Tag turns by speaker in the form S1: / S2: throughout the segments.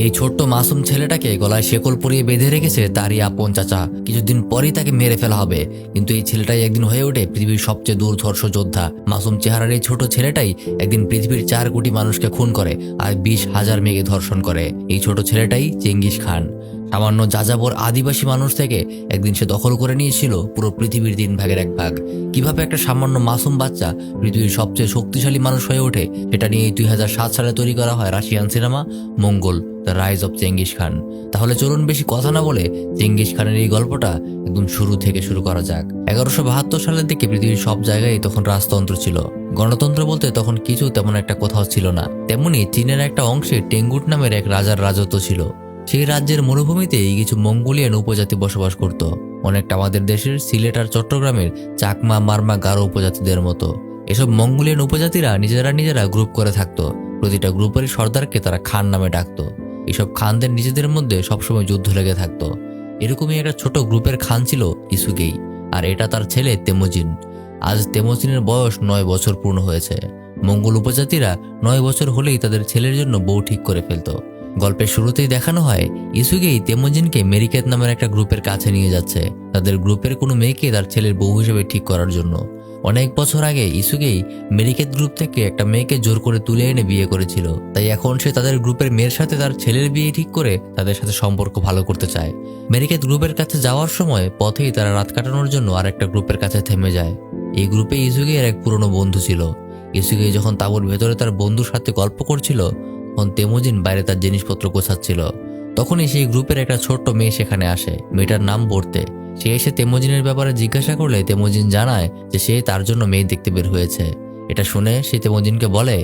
S1: এই ছোট্ট মাসুম ছেলেটাকে গলায় শেকল পরিয়ে বেঁধে রেখেছে তারই আপন চাচা। কিছুদিন পরেই তাকে মেরে ফেলা হবে, কিন্তু এই ছেলেটাই একদিন হয়ে ওঠে পৃথিবীর সবচেয়ে দুর্ধর্ষ যোদ্ধা। মাসুম চেহারার এই ছোট ছেলেটাই একদিন পৃথিবীর 4 কোটি মানুষকে খুন করে আর 20,000 মেয়েকে ধর্ষণ করে। এই ছোট ছেলেটাই চেঙ্গিস খান। সামান্য যাযাবর আদিবাসী মানুষ থেকে একদিন সে দখল করে নিয়েছিল পুরো পৃথিবীর 3 ভাগের 1 ভাগ। কিভাবে একটা সামান্য মাসুম বাচ্চা পৃথিবীর সবচেয়ে শক্তিশালী মানুষ হয়ে ওঠে, সেটা নিয়ে 2007 সালে তৈরি করা হয় Russian cinema Mangal, the rise of Genghis Khan. তাহলে চলুন বেশি কথা না বলে চেঙ্গিস খানের এই গল্পটা একদম শুরু থেকে শুরু করা যাক। 1172 সালের দিকে পৃথিবীর সব জায়গায় তখন রাজতন্ত্র ছিল। গণতন্ত্র বলতে তখন কিছু তেমন একটা কোথাও ছিল না। তেমনি চীনের একটা অংশে টেঙ্গুট নামের এক রাজার রাজত্ব ছিল। সেই রাজ্যের মরুভূমিতেই কিছু মঙ্গোলিয়ান উপজাতি বসবাস করত, অনেকটা আমাদের দেশের সিলেট আর চট্টগ্রামের চাকমা, মারমা, গারো উপজাতিদের মতো। এসব মঙ্গোলিয়ান উপজাতিরা নিজেরা গ্রুপ করে থাকতো। প্রতিটা গ্রুপেরই সর্দারকে তারা খান নামে ডাকতো। এসব খানদের নিজেদের মধ্যে সবসময় যুদ্ধ লেগে থাকতো। এরকমই একটা ছোট গ্রুপের খান ছিল ইসুগেই, আর এটা তার ছেলে তেমোজিন। আজ তেমোজিনের বয়স 9 বছর পূর্ণ হয়েছে। মঙ্গল উপজাতিরা 9 বছর হলেই তাদের ছেলের জন্য বউ ঠিক করে ফেলতো। গল্পের শুরুতেই দেখানো হয় ইসুগেই তেমোজিনকে মেরিকেত নামের একটা গ্রুপের কাছে নিয়ে যাচ্ছে, তাদের গ্রুপের কোনো মেয়েকে তার ছেলের বউ হিসেবে ঠিক করার জন্য। অনেক বছর আগে ইসুগেই মেরিকেত গ্রুপ থেকে একটা মেয়েকে জোর করে তুলে এনে বিয়ে করেছিল, তাই এখন সে তাদের গ্রুপের মেয়ের সাথে তার ছেলের বিয়ে ঠিক করে তাদের সাথে সম্পর্ক ভালো করতে চায়। মেরিকেত গ্রুপের কাছে যাওয়ার সময় পথেই তারা রাত কাটানোর জন্য আরেকটা গ্রুপের কাছে থেমে যায়। এই গ্রুপে ইসুগের এক পুরনো বন্ধু ছিল। ইসুগে যখন তাঁবুর ভেতরে তার বন্ধুর সাথে গল্প করছিল, তখন তেমোজিন বাইরে তার জিনিসপত্র গোছাচ্ছিল। তখনই সেই গ্রুপের একটা ছোট্ট মেয়ে সেখানে আসে। মেয়েটার নাম বর্তে। সে এসে তেমোজিনের ব্যাপারে জিজ্ঞাসা করলে তেমোজিন জানায় যে সে তার জন্য মেয়ে দেখতে বের হয়েছে। এটা শুনে সে তেমোজিনকে বলে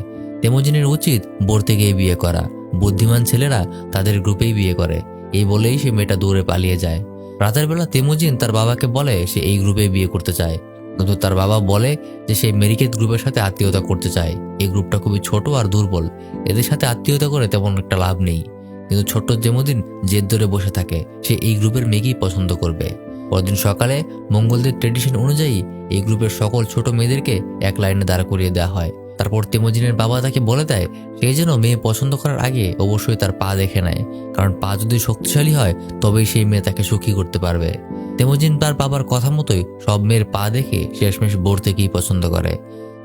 S1: তেমোজিনের উচিত বর্তে গিয়ে বিয়ে করা, বুদ্ধিমান ছেলেরা তাদের গ্রুপেই বিয়ে করে। এই বলেই সে মেয়েটা দূরে পালিয়ে যায়। রাতের বেলা তেমোজিন তার বাবাকে বলে সে এই গ্রুপে বিয়ে করতে চায়, কিন্তু তার বাবা বলে যে সে মেরিকেত গ্রুপের সাথে আত্মীয়তা করতে চায়। এই গ্রুপটা খুবই ছোট আর দুর্বল, এদের সাথে আত্মীয়তা করে তেমন একটা লাভ নেই। কিন্তু ছোট্ট তেমোজিন জেদ ধরে বসে থাকে, সে এই গ্রুপের মেয়েকেই পছন্দ করবে। পরদিন সকালে মঙ্গলদের ট্রেডিশন অনুযায়ী এই গ্রুপের সকল ছোট মেয়েদেরকে এক লাইনে দাঁড় করিয়ে দেওয়া হয়। তারপর তেমোজিনের বাবা তাকে বলে দেয় সেই যেন মেয়ে পছন্দ করার আগে অবশ্যই তার পা দেখে নেয়, কারণ পা যদি শক্তিশালী হয় তবেই সেই মেয়ে তাকে সুখী করতে পারবে। তেমোজিন তার বাবার কথা মতোই সব মেয়ের পা দেখে শেষমেশ বর্তেকেই পছন্দ করে।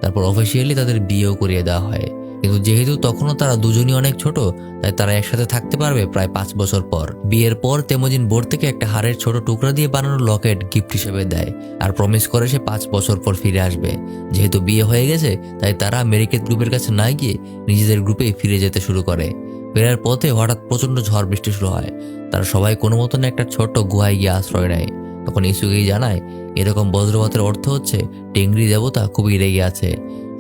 S1: তারপর অফিসিয়ালি তাদের বিয়েও করিয়ে দেওয়া হয়। কিন্তু যেহেতু তখনও তারা দুজনই অনেক ছোট, তাই তারা একসাথে থাকতে পারবে প্রায় 5 বছর পর। বিয়ের পর তেমোজিন বর্তেকে একটা হাড়ের ছোট টুকরা দিয়ে বানানো লকেট গিফট হিসেবে দেয় আর প্রমিস করে সে 5 বছর পর ফিরে আসবে। যেহেতু বিয়ে হয়ে গেছে, তাই তারা মেরিকেত গ্রুপের কাছে না গিয়ে নিজেদের গ্রুপেই ফিরে যেতে শুরু করে। ফেরার পথে হঠাৎ প্রচন্ড ঝড় বৃষ্টি শুরু হয়। তারা সবাই কোনো মতন একটা ছোট্ট গুহায় গিয়ে আশ্রয় নেয়। তখন ইসুগেই জানায় এরকম বজ্রপাতের অর্থ হচ্ছে টেংরি দেবতা খুবই রেগে আছে।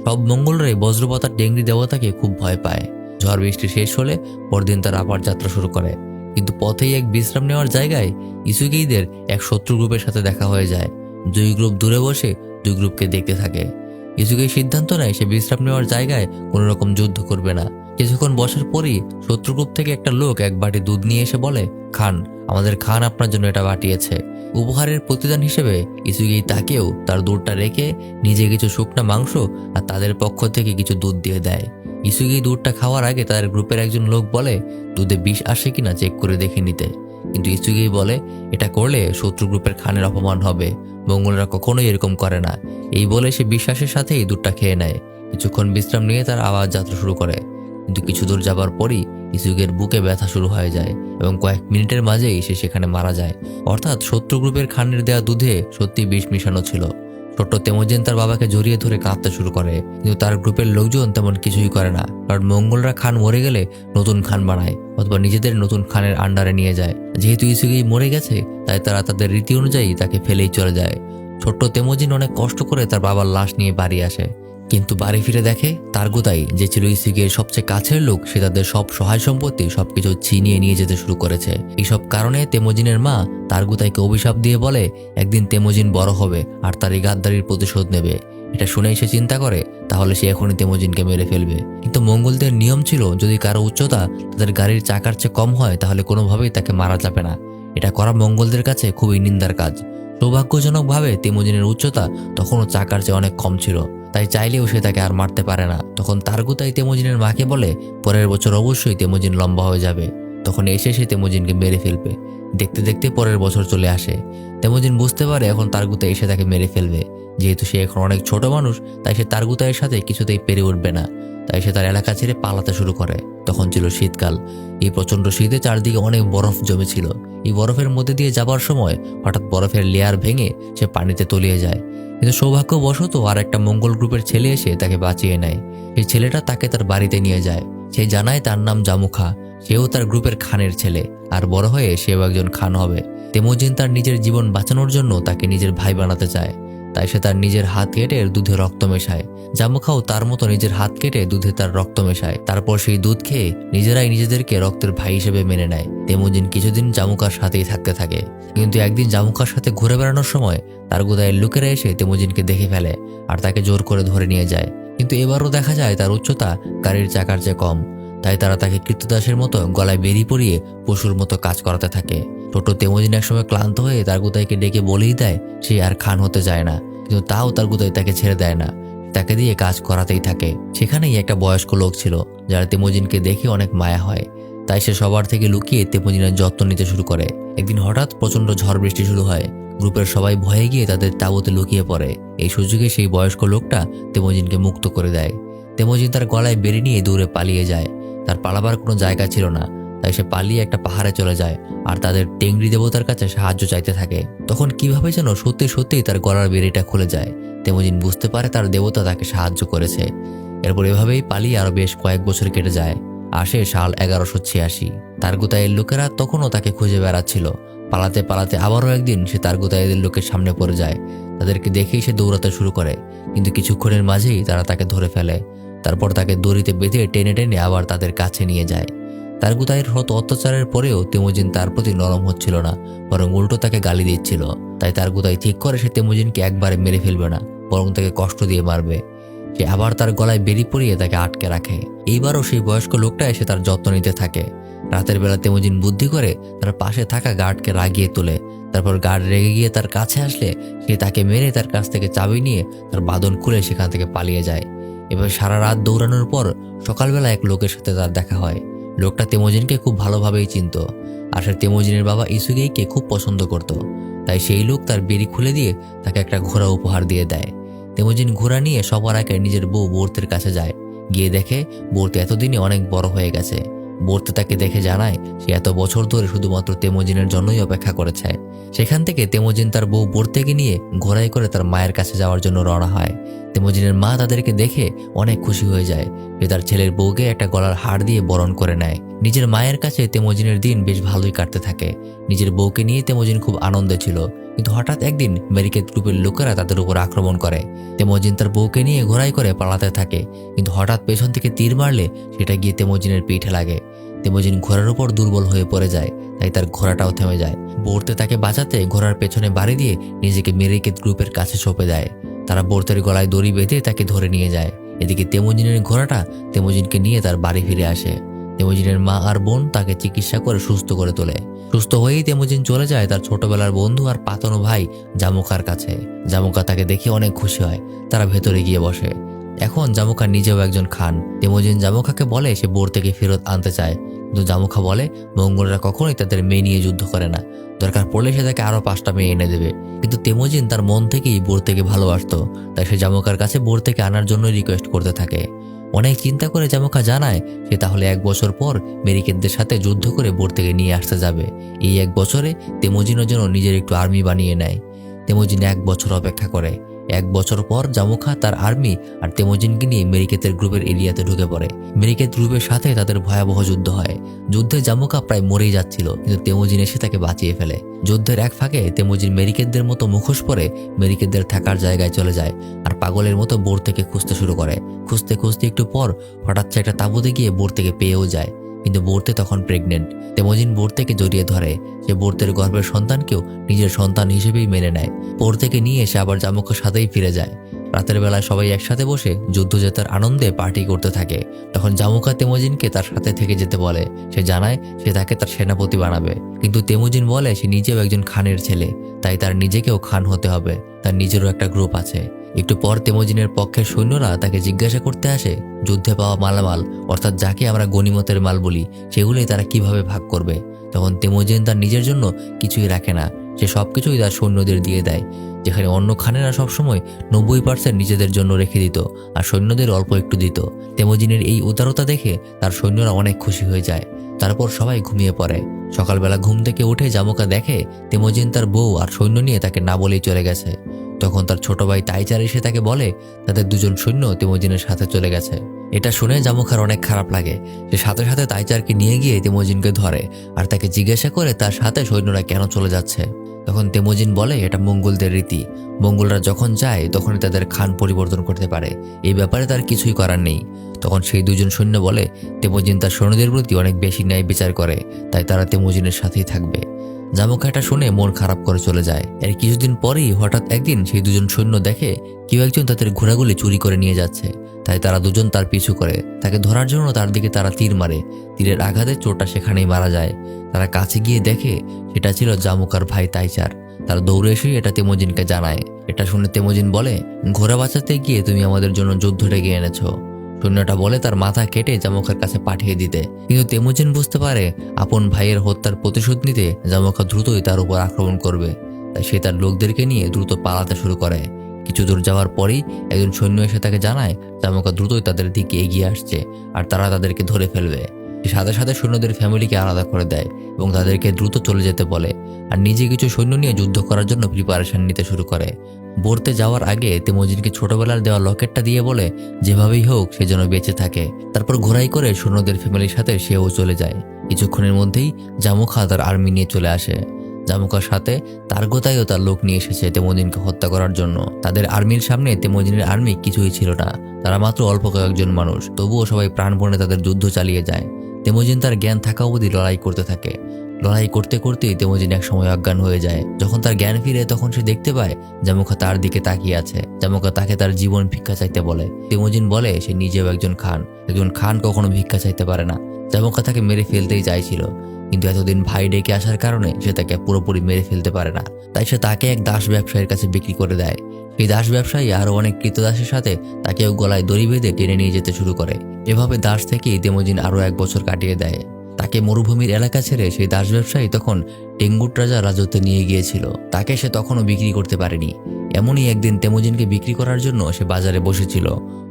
S1: সব মঙ্গলরাই বজ্রপাত আর টেংরি দেবতাকে খুব ভয় পায়। ঝড় বৃষ্টি শেষ হলে পরদিন তারা আবার যাত্রা শুরু করে। কিন্তু পথেই এক বিশ্রাম নেওয়ার জায়গায় ইসুগেইদের এক শত্রু গ্রুপের সাথে দেখা হয়ে যায়। 2 গ্রুপ দূরে বসে 2 গ্রুপকে দেখতে থাকে। ইসুগেই সিদ্ধান্ত নেয় সে বিশ্রাম নেওয়ার জায়গায় কোনো রকম যুদ্ধ করবে না। কিছুক্ষণ বসার পরই শত্রু গ্রুপ থেকে একটা লোক এক বাটি দুধ নিয়ে এসে বলে, খান, আমাদের খান আপনার জন্য এটা পাঠিয়েছে। উপহারের প্রতিদান হিসেবে ইসুগেই তাকেও তার দুধটা রেখে নিজে কিছু শুকনা মাংস আর তাদের পক্ষ থেকে কিছু দুধ দিয়ে দেয়। ইসুগেই দুধটা খাওয়ার আগে তাদের গ্রুপের একজন লোক বলে দুধে বিষ আসে কিনা চেক করে দেখে নিতে, কিন্তু ইসুগেই বলে এটা করলে শত্রু গ্রুপের খানের অপমান হবে, মঙ্গলরা কখনোই এরকম করে না। এই বলে সে বিশ্বাসের সাথেই দুধটা খেয়ে নেয়। কিছুক্ষণ বিশ্রাম নিয়ে তার আবার যাত্রা শুরু করে। কিন্তু কিছু দূর যাবার পরই ইসুগের বুকে ব্যথা শুরু হয়ে যায় এবং কয়েক মিনিটের মাঝেই সে সেখানে মারা যায়। অর্থাৎ শত্রু গ্রুপের খানের দেয়া দুধে সত্যি বিষ মিশানো ছিল। ছোট্ট তেমোজিন তার বাবাকে জড়িয়ে ধরে কাঁদতে শুরু করে, কিন্তু তার গ্রুপের লোকজন তেমন কিছুই করে না, কারণ মঙ্গলরা খান মরে গেলে নতুন খান বানায় অথবা নিজেদের নতুন খানের আন্ডারে নিয়ে যায়। যেহেতু ইসুগেই মরে গেছে, তাই তারা তাদের রীতি অনুযায়ী তাকে ফেলেই চলে যায়। ছোট্ট তেমোজিন অনেক কষ্ট করে তার বাবার লাশ নিয়ে বাড়ি আসে, কিন্তু বাড়ি ফিরে দেখে তারগুতাই, যে ছিল ইসুগের সবচেয়ে কাছের লোক, সে তাদের সব সহায় সম্পত্তি সবকিছু ছিনিয়ে নিয়ে যেতে শুরু করেছে। এইসব কারণে তেমোজিনের মা তারগুতাইকে অভিশাপ দিয়ে বলে একদিন তেমোজিন বড় হবে আর তার এই গাদ্দারির প্রতিশোধ নেবে। এটা শুনেই সে চিন্তা করে তাহলে সে এখনই তেমোজিনকে মেরে ফেলবে। কিন্তু মঙ্গলদের নিয়ম ছিল যদি কারো উচ্চতা তাদের গাড়ির চাকার চেয়ে কম হয় তাহলে কোনোভাবেই তাকে মারা যাবে না। এটা করা মঙ্গলদের কাছে খুবই নিন্দার কাজ। সৌভাগ্যজনকভাবে তেমোজিনের উচ্চতা তখনও চাকার চেয়ে অনেক কম ছিল, তাই চাইলেও সে তাকে আর মারতে পারে না। তখন তারগুতাই তেমোজিনের মাকে বলে পরের বছর অবশ্যই তেমোজিন লম্বা হয়ে যাবে। তখন এসে সে তেমুজিনকে মেরে ফেলবে। দেখতে দেখতে পরের বছর চলে আসে। তেমুজিন বুঝতে পারে এখন তারগুতা এসে তাকে মেরে ফেলবে। যেহেতু সে এখন অনেক ছোট মানুষ, তাই সে তারগুতায়ের সাথে কিছুতেই পেরে উঠবে না। তাই সে তার এলাকা ছেড়ে পালাতে শুরু করে। তখন ছিল শীতকাল। এই প্রচণ্ড শীতে চারদিকে অনেক বরফ জমেছিল। এই বরফের মধ্যে দিয়ে যাবার সময় হঠাৎ বরফের লেয়ার ভেঙে সে পানিতে তলিয়ে যায়। কিন্তু সৌভাগ্যবশত আর একটা মঙ্গল গ্রুপের ছেলে এসে তাকে বাঁচিয়ে নেয়। সেই ছেলেটা তাকে তার বাড়িতে নিয়ে যায়। সে জানায় তার নাম জামুখা, সেও তার গ্রুপের খানের ছেলে, আর বড় হয়ে সেও একজন খান হবে। তেমুজিন তার নিজের জীবন বাঁচানোর জন্য তাকে নিজের ভাই বানাতে চায়। তাই সে তার নিজের হাত কেটে দুধে রক্ত মেশায়। জামুখাও তার মতো নিজের হাত কেটে দুধে তার রক্ত মেশায়। তারপর সেই দুধ খেয়ে নিজেরাই নিজেদেরকে রক্তের ভাই হিসেবে মেনে নেয়। তেমুজিন কিছুদিন জামুকার সাথেই থাকতে থাকে। কিন্তু একদিন জামুকার সাথে ঘুরে বেড়ানোর সময় তারগুতায়ের লোকেরা এসে তেমুজিনকে দেখে ফেলে আর তাকে জোর করে ধরে নিয়ে যায়। কিন্তু এবারও দেখা যায় তার উচ্চতা গাড়ির চাকার চেয়ে কম। তাই তারা তাকে কৃতদাসের মতো গলায় বেরি পরিয়ে পশুর মতো কাজ করাতে থাকে। ছোট তেমুজিন একসময় ক্লান্ত হয়ে তারগুতাইকে ডেকে বলেই দেয় সে আর খান হতে চায় না। কিন্তু তাও তারগুতাই তাকে ছেড়ে দেয় না, তাকে দিয়ে কাজ করাতেই থাকে। সেখানেই একটা বয়স্ক লোক ছিল যার তেমুজিনকে দেখে অনেক মায়া হয়। তাই সে সবার থেকে লুকিয়ে তেমুজিনের যত্ন নিতে শুরু করে। একদিন হঠাৎ প্রচণ্ড ঝড় বৃষ্টি শুরু হয়। গ্রুপের সবাই ভয়ে গিয়ে তাদের তাঁবুতে লুকিয়ে পড়ে। এই সুযোগে সেই বয়স্ক লোকটা তেমুজিনকে মুক্ত করে দেয়। তেমুজিন তার গলায় বেরি নিয়ে দূরে পালিয়ে যায়। তার পালাবার কোনো জায়গা ছিল না, তাই সে পালিয়ে একটা পাহাড়ে চলে যায় আর তাদের টেংরি দেবতার কাছে সাহায্য চাইতে থাকে। তখন কিভাবে যেন সত্যি সত্যিই তার গলার বেরিটা খুলে যায়। তেমুজিন বুঝতে পারে তার দেবতা তাকে সাহায্য করেছে। এরপর এভাবেই পালিয়ে আরো বেশ কয়েক বছর কেটে যায়। আসে সাল 1186। তারগুতায়ের লোকেরা তখনও তাকে খুঁজে বেড়াচ্ছিল। পালাতে পালাতে আবারও একদিন সে তারগুতায়ের লোকের সামনে পড়ে যায়। তাদেরকে দেখেই সে দৌড়াতে শুরু করে, কিন্তু কিছুক্ষণের মাঝেই তারা তাকে ধরে ফেলে। তারপর তাকে দড়িতে বেঁধে টেনে টেনে আবার তাদের কাছে নিয়ে যায়। তারগুতায়ের হত অত্যাচারের পরেও তেমুজিন তার প্রতি নরম হচ্ছিল না, বরং উল্টো তাকে গালি দিচ্ছিল। তাই তারগুতাই ঠিক করে সে তেমুজিনকে একবারে মেরে ফেলবে না, বরং তাকে কষ্ট দিয়ে মারবে। সে আবার তার গলায় বেরি পরিয়ে তাকে আটকে রাখে। এইবারও সেই বয়স্ক লোকটা এসে তার যত্ন নিতে থাকে। রাতের বেলা তেমুজিন বুদ্ধি করে তার পাশে থাকা গার্ডকে রাগিয়ে তোলে। তারপর গার্ড রেগে গিয়ে তার কাছে আসলে সে তাকে মেরে তার কাছ থেকে চাবি নিয়ে তার বাঁধন খুলে সেখান থেকে পালিয়ে যায়। এবার সারা রাত দৌড়ানোর পর সকালবেলা এক লোকের সাথে তার দেখা হয়। লোকটা তেমুজিনকে খুব ভালোভাবেই চিনত, আর সে তেমুজিনের বাবা ইসুগেইকে খুব পছন্দ করত। তাই সেই লোক তার বেরি খুলে দিয়ে তাকে একটা ঘোড়া উপহার দিয়ে দেয়। তেমুজিন ঘোড়া নিয়ে সবার আগে নিজের বউ বোর্তের কাছে যায়। গিয়ে দেখে বোর্তে এতদিনই অনেক বড় হয়ে গেছে। বোর্তে তাকে দেখে জানায় সে এত বছর ধরে শুধুমাত্র তেমুজিনের জন্যই অপেক্ষা করেছে। সেখান থেকে তেমুজিন তার বউ বোর্তেকে নিয়ে ঘোড়ায় করে তার মায়ের কাছে যাওয়ার জন্য রওনা হয়। তেমুজিনের মা তাদেরকে দেখে অনেক খুশি হয়ে যায়। সে তার ছেলের বউকে একটা গলার হার দিয়ে বরণ করে নেয়। নিজের মায়ের কাছে তেমুজিনের দিন বেশ ভালোই কাটতে থাকে। নিজের বউকে নিয়ে তেমুজিন খুব আনন্দে ছিল। কিন্তু হঠাৎ একদিন মেরিকেত গ্রুপের লোকেরা তাদের উপর আক্রমণ করে। তেমুজিন তার বউকে নিয়ে ঘোড়ায় করে পালাতে থাকে, কিন্তু হঠাৎ পেছন থেকে তীর মারলে সেটা গিয়ে তেমুজিনের পিঠে লাগে। তেমুজিন ঘোড়ার উপর দুর্বল হয়ে পড়ে যায়, তাই তার ঘোড়াটাও থেমে যায়। বোর্তে তাকে বাঁচাতে ঘোড়ার পেছনে বাড়ি দিয়ে নিজেকে মেরিকেত গ্রুপের কাছে সঁপে দেয়। তারা বোর্তের গলায় দড়ি বেঁধে তাকে ধরে নিয়ে যায়। এদিকে তেমুজিনের ঘোড়াটা তেমুজিনকে নিয়ে তার বাড়ি ফিরে আসে। তেমুজিনের মা আর বোন তাকে চিকিৎসা করে সুস্থ করে তোলে। সুস্থ হয়েই তেমুজিন চলে যায় তার ছোটবেলার বন্ধু আর পাতানো ভাই জামুকার কাছে। জামুকা তাকে দেখে অনেক খুশি হয়। তারা ভেতরে গিয়ে বসে। এখন জামুকা নিজেও একজন খান। তেমুজিন জামুকাকে বলে সে বোর থেকে ফেরত আনতে চায়, কিন্তু জামুকা বলে মঙ্গলরা কখনোই তাদের মেয়ে নিয়ে যুদ্ধ করে না, দরকার পড়লে সে তাকে আরো 5টা মেয়ে এনে দেবে। কিন্তু তেমুজিন তার মন থেকেই বোর থেকে ভালোবাসতো, তাই সে জামুকার কাছে বোর থেকে আনার জন্য রিকোয়েস্ট করতে থাকে। অনেক চিন্তা করে জামুকা জানায় সে তাহলে 1 বছর পর মেরিকেতদের সাথে যুদ্ধ করে বোর থেকে নিয়ে আসতে যাবে। এই 1 বছরে তেমুজিনও যেন নিজের একটু আর্মি বানিয়ে নেয়। তেমুজিন 1 বছর অপেক্ষা করে। 1 বছর পর জামুকা তার আর্মি আর তেমুজিনকে নিয়ে মেরিকেতের গ্রুপের এরিয়াতে ঢুকে পড়ে। মেরিকেত গ্রুপের সাথে তাদের ভয়াবহ যুদ্ধ হয়। যুদ্ধে জামুকা প্রায় মরেই যাচ্ছিল, কিন্তু তেমুজিন এসে তাকে বাঁচিয়ে ফেলে। যুদ্ধের এক ফাঁকে তেমুজিন মেরিকেতদের মতো মুখোশ পরে মেরিকেতদের থাকার জায়গায় চলে যায় আর পাগলের মতো বোর থেকে খুঁজতে শুরু করে। খুঁজতে খুঁজতে একটু পর হঠাৎ একটা তাঁবুতে গিয়ে বোর থেকে পেয়েও যায়, কিন্তু বোর্তে তখন প্রেগনেন্ট। তেমুজিন বোর থেকে জড়িয়ে ধরে। সে বোর্তের গর্ভের সন্তানকেও নিজের সন্তান হিসেবেই মেনে নেয়। বোর থেকে নিয়ে এসে আবার জামুকার সাথেই ফিরে যায়। রাতের বেলায় সবাই একসাথে বসে যুদ্ধ জেতার আনন্দে পার্টি করতে থাকে। তখন জামুকা তেমুজিনকে তার সাথে থেকে যেতে বলে। সে জানায় সে তাকে তার সেনাপতি বানাবে, কিন্তু তেমুজিন বলে সে নিজেও একজন খানের ছেলে, তাই তার নিজেকেও খান হতে হবে। তার নিজেরও একটা গ্রুপ আছে। একটু পর তেমোজিনের পক্ষের সৈন্যরা তাকে জিজ্ঞাসা করতে আসে যুদ্ধে পাওয়া মালামাল, অর্থাৎ যাকে আমরা গনিমতের মাল বলি, সেগুলোই তারা কিভাবে ভাগ করবে। তখন তেমোজিন তার নিজের জন্য কিছুই রাখে না, সে সবকিছুই তার সৈন্যদের দিয়ে দেয়। যেখানে অন্য খানেরা সবসময় 90% নিজেদের জন্য রেখে দিত আর সৈন্যদের অল্প একটু দিত। তেমোজিনের এই উদারতা দেখে তার সৈন্যরা অনেক খুশি হয়ে যায়। তারপর সবাই ঘুমিয়ে পড়ে। সকালবেলা ঘুম থেকে উঠে জামোকা দেখে তেমোজিন তার বউ আর সৈন্য নিয়ে তাকে না বলেই চলে গেছে। তখন তার ছোট ভাই তাইচার এসে তাকে বলে তাদের দুজন সৈন্য তেমোজিনের সাথে চলে গেছে। এটা শুনে জামোকার অনেক খারাপ লাগে। সে সাথে সাথে তাইচারকে নিয়ে গিয়ে তেমোজিনকে ধরে আর তাকে জিজ্ঞাসা করে তার সাথে সৈন্যরা কেন চলে যাচ্ছে। তখন তেমোজিন বলে এটা মঙ্গোলদের রীতি, মঙ্গোলরা যখন চায় তখনই তাদের খান পরিবর্তন করতে পারে, এই ব্যাপারে তার কিছুই করার নেই। তখন সেই দুজন সৈন্য বলে তেমোজিন তার সৈন্যদের প্রতি অনেক বেশি ন্যায় বিচার করে, তাই তারা তেমোজিনের সাথেই থাকবে। জামোকা এটা শুনে মন খারাপ করে চলে যায়। এর কিছুদিন পরেই হঠাৎ একদিন সেই দুজন সৈন্য দেখে কেউ একজন তাদের ঘোড়াগুলি চুরি করে নিয়ে যাচ্ছে, তাই তারা দুজন তার পিছু করে। তাকে ধরার জন্য তার দিকে তারা তীর মারে, তীরের আঘাতে চোরটা সেখানেই মারা যায়। তারা কাছে গিয়ে দেখে সেটা ছিল জামোকার ভাই তাইচার। তারা দৌড়ে এসে এটা তেমোজিনকে জানায়। এটা শুনে তেমোজিন বলে ঘোড়া বাঁচাতে গিয়ে তুমি আমাদের জন্য যুদ্ধ ডেকে এনেছো। সৈন্যটা বলে তার মাথা কেটে জামোকার কাছে পাঠিয়ে দিতে, কিন্তু তেমোজিন বুঝতে পারে আপন ভাইয়ের হত্যার প্রতিশোধ নিতে জামোকা দ্রুতই তার উপর আক্রমণ করবে, তাই সে তার লোকদেরকে নিয়ে দ্রুত পালাতে শুরু করে। কিছু দূর যাওয়ার পরেই একজন সৈন্য এসে তাকে জানায় জামোকা দ্রুতই তাদের দিকে এগিয়ে আসছে আর তারা তাদেরকে ধরে ফেলবে। সে সাথে সাথে সৈন্যদের ফ্যামিলিকে আলাদা করে দেয় এবং তাদেরকে দ্রুত চলে যেতে বলে আর নিজে কিছু সৈন্য নিয়ে যুদ্ধ করার জন্য প্রিপারেশন নিতে শুরু করে। বর্তে যাওয়ার আগে তেমোজিনকে ছোটবেলার দেওয়া লকেটটা দিয়ে বলে যেভাবেই হোক সে যেন বেঁচে থাকে। তারপর ঘোড়াই করে সৈন্যদের ফ্যামিলির সাথে সেও চলে যায়। কিছুক্ষণের মধ্যেই জামোকা তার আর্মি নিয়ে চলে আসে। জামোকার সাথে তারগোতাইও তার লোক নিয়ে এসেছে তেমোজিনকে হত্যা করার জন্য। তাদের আর্মির সামনে তেমোজিনের আর্মি কিছুই ছিল না, তারা মাত্র অল্প কয়েকজন মানুষ। তবুও সবাই প্রাণপণে তাদের যুদ্ধ চালিয়ে যায়। তেমোজিন তার জ্ঞান থাকা অবধি লড়াই করতে থাকে। লড়াই করতে করতেই তেমোজিন এক সময় অজ্ঞান হয়ে যায়। যখন তার জ্ঞান ফিরে তখন সে দেখতে পায় জামোকা তার দিকে তাকিয়ে আছে। জামোকা তাকে তার জীবন ভিক্ষা চাইতে বলে। তেমোজিন বলে সে নিজেও একজন খান কখনো ভিক্ষা চাইতে পারে না। জামোকা তাকে মেরে ফেলতেই চাইছিল, কিন্তু এতদিন ভাই ডেকে আসার কারণে সে তাকে পুরোপুরি মেরে ফেলতে পারে না, তাই সে তাকে এক দাস ব্যবসায়ীর কাছে বিক্রি করে দেয়। সেই দাস ব্যবসায়ী আরো অনেক কৃতদাসের সাথে তাকেও গলায় দড়ি বেঁধে টেনে নিয়ে যেতে শুরু করে। এভাবে দাস থেকেই তেমোজিন আরো 1 বছর কাটিয়ে দেয়। তাকে মরুভূমির এলাকা ছেড়ে সেই দাস ব্যবসায়ী তখন টেঙ্গুট রাজার রাজত্বে নিয়ে গিয়েছিল। তাকে সে তখনও বিক্রি করতে পারেনি। এমনই একদিন তেমোজিনকে বিক্রি করার জন্য সে বাজারে বসেছিল।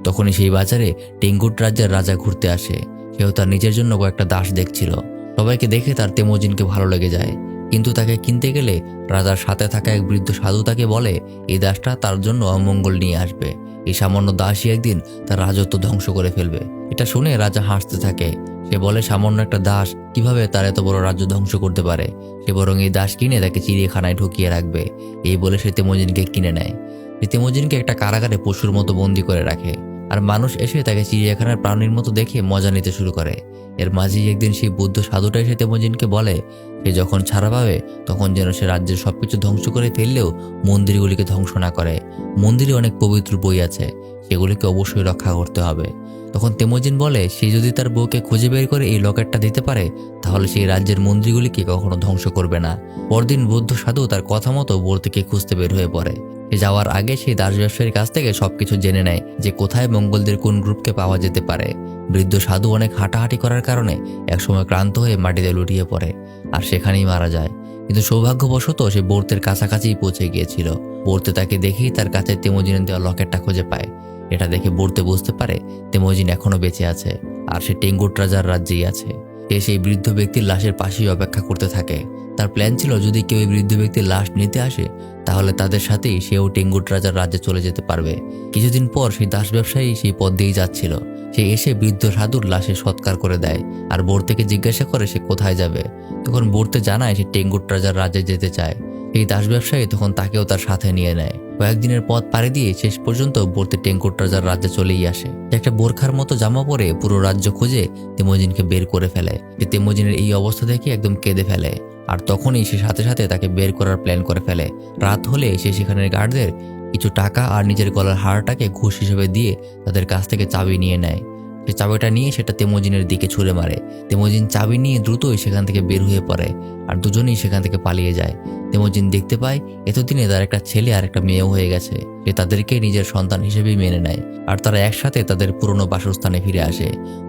S1: তখনই সেই বাজারে টেঙ্গুট রাজ্যের রাজা ঘুরতে আসে। সেও তার নিজের জন্য কয়েকটা দাস দেখছিল। সবাইকে দেখে তার তেমোজিনকে ভালো লেগে যায়, কিন্তু তাকে কিনতে গেলে রাজার সাথে থাকা এক বৃদ্ধ সাধু তাকে বলে এই দাসটা তার জন্য অমঙ্গল নিয়ে আসবে। এই সামান্য দাসই একদিন তার রাজত্ব ধ্বংস করে ফেলবে। এটা শুনে রাজা হাসতে থাকে। সে বলে সামান্য একটা দাস কিভাবে তার এত বড় রাজ্য ধ্বংস করতে পারে। সে বরং এই দাস কিনে তাকে চিড়িয়াখানায় ঢুকিয়ে রাখবে। এই বলে সে তেমোজিনকে কিনে নেয়। সে তেমোজিনকে একটা কারাগারে পশুর মতো বন্দি করে রাখে আর মানুষ এসে তাকে চিড়িয়াখানার প্রাণীর মতো দেখে মজা নিতে শুরু করে। এর মাঝেই একদিন সেই বুদ্ধ সাধুটা এসে তেমোজিনকে বলে সে যখন ছাড়া পাবে তখন যেন সে রাজ্যের সবকিছু ধ্বংস করে ফেললেও মন্দিরগুলিকে ধ্বংস না করে। মন্দিরে অনেক পবিত্র বই আছে, সেগুলিকে অবশ্যই রক্ষা করতে হবে। তখন তেমোজিন বলে সে যদি তার বউকে খুঁজে বের করে এই লকেটটা দিতে পারে তাহলে সেই রাজ্যের মন্দিরগুলিকে কখনো ধ্বংস করবে না। পরদিন বৌদ্ধ সাধু তার কথা মতো বোর থেকে খুঁজতে বের হয়ে পড়ে। সে যাওয়ার আগে সেই দাস ব্যবসায়ীর কাছ থেকে সবকিছু জেনে নেয় যে কোথায় মঙ্গলদের কোন গ্রুপকে পাওয়া যেতে পারে। বৃদ্ধ সাধু অনেক হাঁটাহাঁটি করার কারণে একসময় ক্লান্ত হয়ে মাটিতে লুটিয়ে পড়ে আর সেখানেই মারা যায়। কিন্তু সৌভাগ্যবশত সে বোর্তের কাছাকাছি পৌঁছে গিয়েছিল। বোর্তে তাকে দেখেই তার কাছে তেমোজিনের দেওয়া লকেটটা খুঁজে পায়। এটা দেখে বোর্তে বুঝতে পারে তেমোজিন এখনো বেঁচে আছে আর সে টেঙ্গুট রাজার রাজ্যেই আছে। সে সেই বৃদ্ধ ব্যক্তির লাশের পাশেই অপেক্ষা করতে থাকে। তার প্ল্যান ছিল যদি কেউ এই বৃদ্ধ ব্যক্তির লাশ নিতে আসে তাহলে তাদের সাথেই সেও টেঙ্গুট রাজার রাজ্যে চলে যেতে পারবে। কিছুদিন পর সেই দাস ব্যবসায়ী সেই পথ দিয়েই যাচ্ছিল। সে এসে বৃদ্ধ সাধুর লাশে সৎকার করে দেয় আর বোর থেকে জিজ্ঞাসা করে সে কোথায় যাবে। তখন বোরতে জানায় সে টেঙ্গুট রাজার রাজ্যে যেতে চায়। এই দাস ব্যবসায়ী তখন তাকেও তার সাথে নিয়ে নেয়। কয়েকদিনের পথ পাড়ি দিয়ে শেষ পর্যন্ত বোরতে টেঙ্গুট রাজার রাজ্যে চলেই আসে। একটা বোরখার মতো জামা পরে পুরো রাজ্য খুঁজে তেমোজিনকে বের করে ফেলে। তেমোজিনের এই অবস্থা দেখে একদম কেঁদে ফেলে আর তখনই সে সাথে সাথে তাকে বের করার প্ল্যান করে ফেলে। রাত হলে সে সেখানের গার্ডদের কিছু টাকা আর নিজের গলার হারটাকে ঘুষ হিসেবে দিয়ে তাদের কাছ থেকে চাবি নিয়ে নেয়। সে চাবিটা নিয়ে সেটা তেমোজিনের দিকে ছুঁড়ে মারে। তেমোজিন চাবি নিয়ে দ্রুতই সেখান থেকে বের হয়ে পড়ে আর দুজনেই সেখান থেকে পালিয়ে যায়। তেমোজিন দেখতে পায় এতদিনে তার একটা ছেলে আর একটা মেয়েও হয়ে গেছে। সে তাদেরকে নিজের সন্তান হিসেবেই মেনে নেয় আর তারা একসাথে তাদের পুরনো বাসস্থানে ফিরে আসে।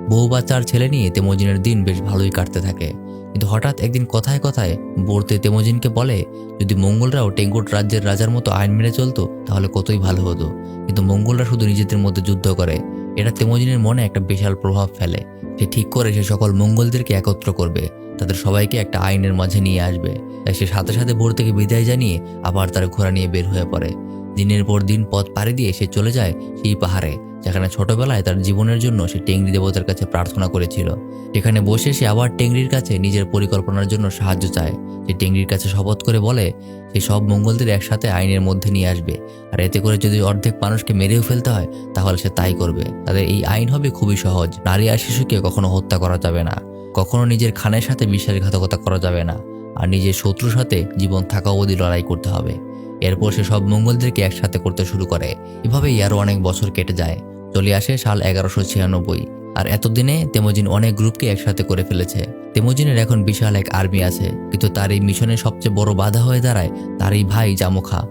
S1: বউ বাচ্চা আর ছেলে নিয়ে তেমোজিনের দিন বেশ ভালোই কাটতে থাকে। কিন্তু হঠাৎ একদিন কথায় কথায় বোরতে তেমোজিনকে বলে, যদি মঙ্গলরাও টেঙ্গুট রাজ্যের রাজার মতো আইন মেনে চলতো তাহলে কতই ভালো হতো। কিন্তু মঙ্গলরা শুধু নিজেদের মধ্যে যুদ্ধ করে। এটা তেমোজিনের মনে একটা বিশাল প্রভাব ফেলে। সে ঠিক করে সে সকল মঙ্গলদেরকে একত্র করবে, তাদের সবাইকে একটা আইনের মাঝে নিয়ে আসবে। তাই সে সাথে সাথে ভোর থেকে বিদায় জানিয়ে আবার তার ঘোড়া নিয়ে বের হয়ে পড়ে। দিনের পর দিন পথ পাড়ি দিয়ে সে চলে যায় সেই পাহাড়ে যেখানে ছোটবেলায় তার জীবনের জন্য সে টেংরি দেবতার কাছে প্রার্থনা করেছিল। সেখানে বসে সে আবার টেংরির কাছে নিজের পরিকল্পনার জন্য সাহায্য চায়। সে টেংরির কাছে শপথ করে বলে সে সব মঙ্গলদের একসাথে আইনের মধ্যে নিয়ে আসবে, আর এতে করে যদি অর্ধেক মানুষকে মেরেও ফেলতে হয় তাহলে সে তাই করবে। তাদের এই আইন হবে খুবই সহজ। নারী আর শিশুকে কখনো হত্যা করা যাবে না, কখনো নিজের খানের সাথে বিশ্বাসঘাতকতা করা যাবে না, আর নিজের শত্রুর সাথে জীবন থাকা অবধি লড়াই করতে হবে। এরপর সে সব মঙ্গলদেরকে একসাথে করতে শুরু করে। এভাবেই আরো অনেক বছর কেটে যায়। চলে আসে সাল 1196, আর এতদিনে তেমোজিন অনেক গ্রুপকে একসাথে করে ফেলেছে। তেমোজিনের এখন বিশাল এক আর্মি আছে, কিন্তু তার এই মিশনের সবচেয়ে বড় বাধা হয়ে দাঁড়ায় তার এই ভাই জামোখা।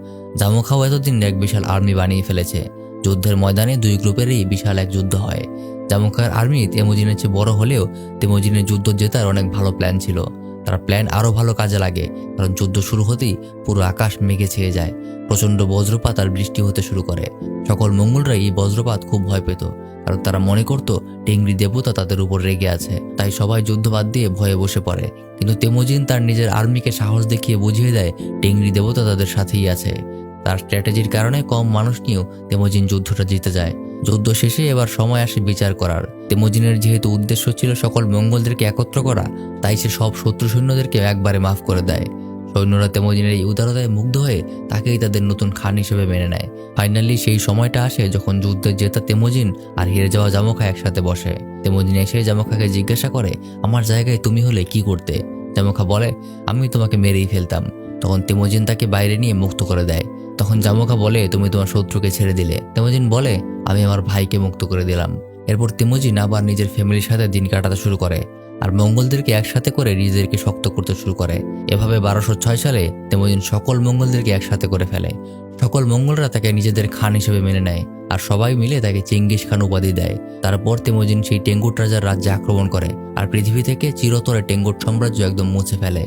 S1: জামোখাও এতদিন এক বিশাল আর্মি বানিয়ে ফেলেছে। যুদ্ধের ময়দানে দুই গ্রুপেরই বিশাল এক যুদ্ধ হয়। জামোখার আর্মি তেমোজিনের চেয়ে বড় হলেও তেমোজিনের যুদ্ধ জেতার অনেক ভালো প্ল্যান ছিল। তার প্ল্যান আরও ভালো কাজে লাগে, কারণ যুদ্ধ শুরু হতেই পুরো আকাশ মেঘে ছেয়ে যায়। প্রচণ্ড বজ্রপাত আর বৃষ্টি হতে শুরু করে। সকল মঙ্গলরা এই বজ্রপাত খুব ভয় পেত, কারণ তারা মনে করত টেংরি দেবতা তাদের উপর রেগে আছে। তাই সবাই যুদ্ধ বাদ দিয়ে ভয়ে বসে পড়ে। কিন্তু তেমোজিন তার নিজের আর্মিকে সাহস দেখিয়ে বুঝিয়ে দেয় টেংরি দেবতা তাদের সাথেই আছে। তার স্ট্র্যাটেজির কারণে কম মানুষ নিয়েও তেমোজিন যুদ্ধটা জিতে যায়। যুদ্ধ শেষে এবার সময় আসে বিচার করার। তেমোজিনের যেহেতু উদ্দেশ্য ছিল সকল মঙ্গলদেরকে একত্র করা, তাই সে সব শত্রু সৈন্যদেরকে একবারে মাফ করে দেয়। সৈন্যরা তেমোজিনের এই উদারতায় মুগ্ধ হয়ে তাকেই তাদের নতুন খান হিসেবে মেনে নেয়। ফাইনালি সেই সময়টা আসে যখন যুদ্ধে জেতা তেমোজিন আর হেরে যাওয়া জামোখা একসাথে বসে। তেমোজিন এসে জামোখাকে জিজ্ঞাসা করে, আমার জায়গায় তুমি হলে কি করতে? জামোখা বলে, আমি তোমাকে মেরেই ফেলতাম। তখন তেমোজিন তাকে বাইরে নিয়ে মুক্ত করে দেয়। তখন জামোখা বলে, তুমি তোমার শত্রুকে ছেড়ে দিলে। তেমোজিন বলে, আমি আমার ভাইকে মুক্ত করে দিলাম। এরপর তেমোজিন আবার নিজের ফ্যামিলির সাথে দিন কাটাতে শুরু করে আর মঙ্গলদেরকে একসাথে করে নিজেদেরকে শক্ত করতে শুরু করে। এভাবে 1206 সালে তেমোজিন সকল মঙ্গলদেরকে একসাথে করে ফেলে। সকল মঙ্গলরা তাকে নিজেদের খান হিসেবে মেনে নেয় আর সবাই মিলে তাকে চেঙ্গিস খান উপাধি দেয়। তারপর তেমোজিন সেই টেঙ্গুট রাজার রাজ্যে আক্রমণ করে আর পৃথিবী থেকে চিরতরে টেঙ্গুট সাম্রাজ্য একদম মুছে ফেলে।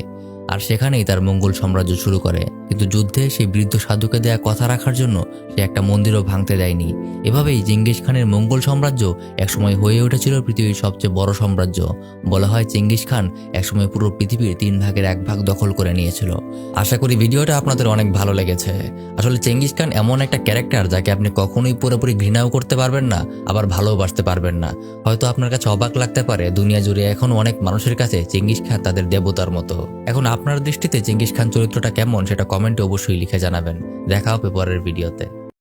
S1: আর সেখানেই তার মঙ্গল সাম্রাজ্য শুরু করে। কিন্তু যুদ্ধে সেই বৃদ্ধ সাধুকে দেয়া কথা রাখার জন্য সে একটা মন্দিরও ভাঙতে দেয়নি। এভাবেই চেঙ্গিস খানের মঙ্গল সাম্রাজ্য একসময় হয়ে উঠেছিল পৃথিবীর সবচেয়ে বড় সাম্রাজ্য। বলা হয় চেঙ্গিস খান একসময় পুরো পৃথিবীর 3 ভাগের 1 ভাগ দখল করে নিয়েছিল। আশা করি ভিডিওটা আপনাদের অনেক ভালো লেগেছে। আসলে চেঙ্গিস খান এমন একটা ক্যারেক্টার যাকে আপনি কখনোই পুরোপুরি ঘৃণাও করতে পারবেন না, আবার ভালোবাসতে পারবেন না। হয়তো আপনার কাছে অবাক লাগতে পারে, দুনিয়া জুড়ে এখন অনেক মানুষের কাছে চেঙ্গিস খান তাদের দেবতার মতো। এখন আপনার দৃষ্টিতে চেঙ্গিস খান চরিত্রটা কেমন সেটা কমেন্টে অবশ্যই লিখে জানাবেন। দেখা হবে পরের ভিডিওতে।